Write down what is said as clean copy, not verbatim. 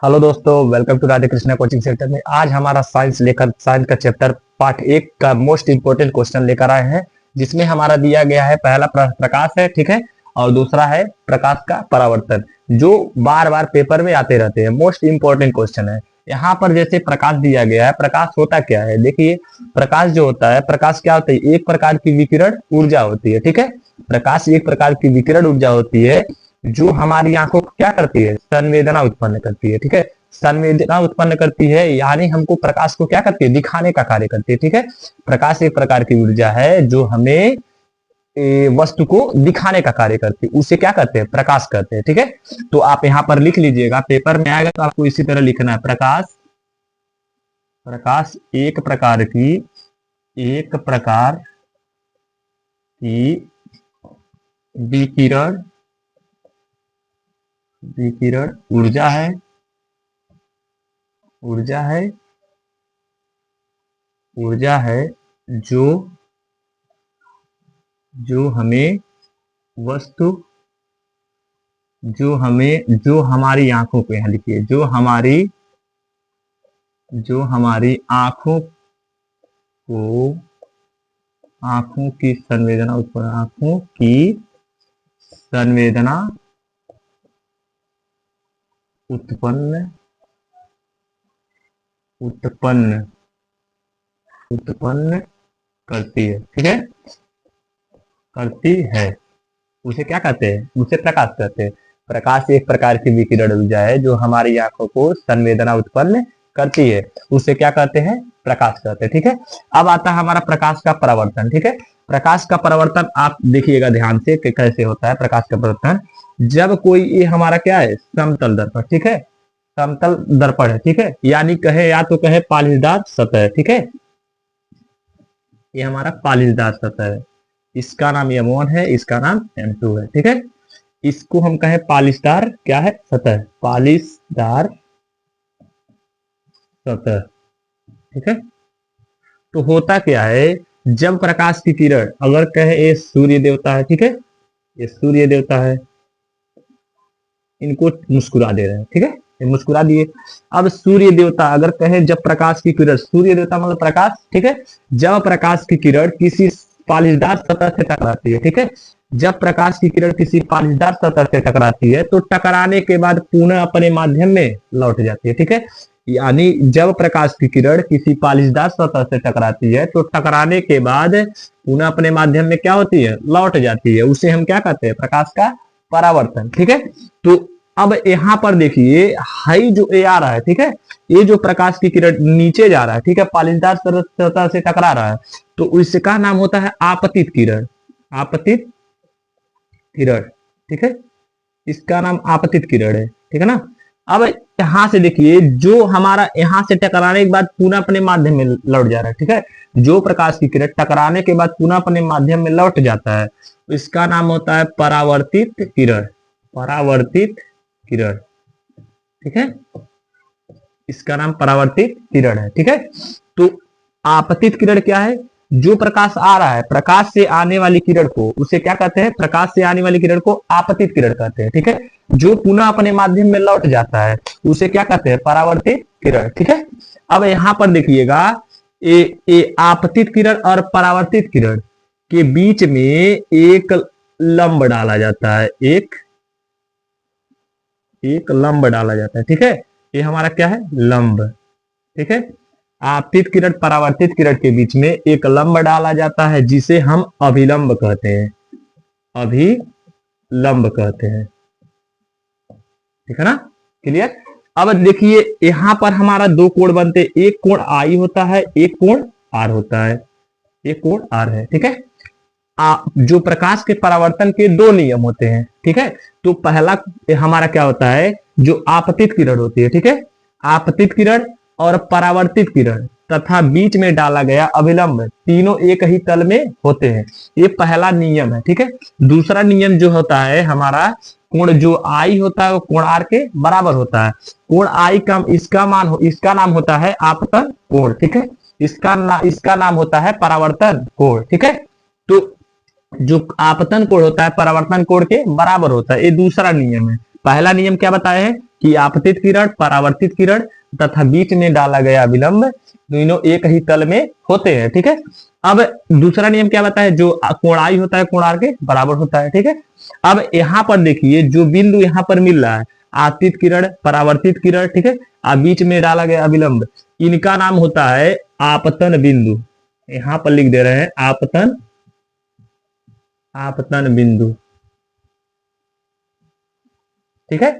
Hello दोस्तों, welcome to Radhe Krishna coaching centre में। आज हमारा साइंस का चैप्टर पार्ट 1 का मोस्ट इंपोर्टेंट क्वेश्चन लेकर आए हैं, जिसमें हमारा दिया गया है पहला प्रकाश है, ठीक है, और दूसरा है प्रकाश का परावर्तन, जो बार बार पेपर में आते रहते हैं। मोस्ट इंपोर्टेंट क्वेश्चन है। यहाँ पर जैसे प्रकाश दिया गया है, प्रकाश होता क्या है? देखिए, प्रकाश जो होता है, प्रकाश क्या होता है? एक प्रकार की विकिरण ऊर्जा होती है, ठीक है। प्रकाश एक प्रकार की विकिरण ऊर्जा होती है जो हमारी आंखों को क्या करती है? संवेदना उत्पन्न करती है, ठीक है। संवेदना उत्पन्न करती है, यानी हमको प्रकाश को क्या करती है? दिखाने का कार्य करती है, ठीक है। प्रकाश एक प्रकार की ऊर्जा है जो हमें वस्तु को दिखाने का कार्य करती है, उसे क्या करते हैं? प्रकाश करते हैं, ठीक है। तो आप यहाँ पर लिख लीजिएगा, पेपर में आएगा तो आपको इसी तरह लिखना है। प्रकाश प्रकाश एक प्रकार की विकिरण विकिरण ऊर्जा है जो हमें वस्तु जो हमारी आंखों को, यहाँ लिखिए, जो हमारी आंखों की संवेदना उत्पन्न करती है, ठीक है, करती है। उसे क्या कहते हैं? उसे प्रकाश कहते हैं। प्रकाश एक प्रकार की विकिरण ऊर्जा है जो हमारी आंखों को संवेदना उत्पन्न करती है, उसे क्या कहते हैं? प्रकाश कहते हैं, ठीक है। अब आता है हमारा प्रकाश का परावर्तन, ठीक है। प्रकाश का परावर्तन आप देखिएगा ध्यान से कि कैसे होता है प्रकाश का परावर्तन। जब कोई, ये हमारा क्या है? समतल दर्पण, ठीक है, समतल दर्पण है, ठीक है, यानी कहे या तो कहे पालिशदार सतह, ठीक है। ये हमारा पालिशदार सतह है, इसका नाम M1 है, इसका नाम M2 है, ठीक है। इसको हम कहें पालिशदार क्या है? सतह, पालिशदार सतह, ठीक है। तो होता क्या है, जब प्रकाश की किरण, अगर कहे ये सूर्य देवता है, ठीक है, ये सूर्य देवता है, इनको मुस्कुरा दे रहे हैं, ठीक है, ये मुस्कुरा दिए। अब सूर्य देवता अगर कहे, जब प्रकाश की किरण, सूर्य देवता मतलब प्रकाश, ठीक है, जब प्रकाश की किरण किसी पालिशदार सतह से टकराती है, ठीक है, जब प्रकाश की किरण किसी पालिशदार सतह से टकराती है तो टकराने के बाद पुनः अपने माध्यम में लौट जाती है, ठीक है। यानी जब प्रकाश की किरण किसी पालिशदार सतह से टकराती है तो टकराने के बाद पुनः अपने माध्यम में क्या होती है? लौट जाती है। उसे हम क्या कहते हैं? प्रकाश का परावर्तन, ठीक है। तो अब यहाँ पर देखिए, हाई जो ए आ रहा है, ठीक है, ये जो प्रकाश की किरण नीचे जा रहा है, ठीक है, पालिशदार सतह से टकरा रहा है, तो इसका नाम होता है आपतित किरण, आपतित किरण, ठीक है, इसका नाम आपतित किरण है, ठीक है ना। अब यहां से देखिए, जो हमारा यहां से टकराने के बाद पुनः अपने माध्यम में लौट जा रहा है, ठीक है, जो प्रकाश की किरण टकराने के बाद पुनः अपने माध्यम में लौट जाता है, इसका नाम होता है परावर्तित किरण, परावर्तित किरण, ठीक है, इसका नाम परावर्तित किरण है, ठीक है। तो आपतित किरण क्या है? जो प्रकाश आ रहा है, प्रकाश से आने वाली किरण को, उसे क्या कहते हैं? प्रकाश से आने वाली किरण को आपतित किरण कहते हैं, ठीक है। जो पुनः अपने माध्यम में लौट जाता है उसे क्या कहते हैं? परावर्तित किरण, ठीक है। अब यहां पर देखिएगा, ये आपतित किरण और परावर्तित किरण के बीच में एक लंब डाला जाता है, एक लंब डाला जाता है, ठीक है। ये हमारा क्या है? लंब, ठीक है। आपतित किरण परावर्तित किरण के बीच में एक लंब डाला जाता है जिसे हम अभिलंब कहते हैं, अभिलंब कहते हैं, ठीक है ना। क्लियर? अब देखिए, यहां पर हमारा दो कोण बनते, एक कोण आई होता है, एक कोण आर होता है, एक कोण आर है, ठीक है। जो प्रकाश के परावर्तन के दो नियम होते हैं, ठीक है। तो पहला हमारा क्या होता है? जो आपतित किरण होती है, ठीक है, आपतित किरण और परावर्तित किरण तथा बीच में डाला गया अभिलंब, तीनों एक ही तल में होते हैं। ये पहला नियम है, ठीक है। दूसरा नियम जो होता है हमारा, कोण जो आई होता है वो कोण आर के बराबर होता है। कोण आई का इसका नाम होता है आपतन कोण, ठीक है, इसका नाम होता है परावर्तन कोण, ठीक है। तो जो आपतन कोण होता है परावर्तन कोण के बराबर होता है, ये दूसरा नियम है। पहला नियम क्या बताया है कि आपतित किरण, परावर्तित किरण तथा बीच में डाला गया विलंब दोनों एक ही तल में होते हैं। ठीक है, अब दूसरा नियम क्या बताया है, जो कोणाई होता है कोणार्क के बराबर होता है। ठीक है, अब यहाँ पर देखिए जो बिंदु यहाँ पर मिल रहा है, आपतित किरण, परावर्तित किरण, ठीक है, अब बीच में डाला गया अविलंब, इनका नाम होता है आपतन बिंदु। यहां पर लिख दे रहे हैं आपतन, आपतन बिंदु। ठीक है,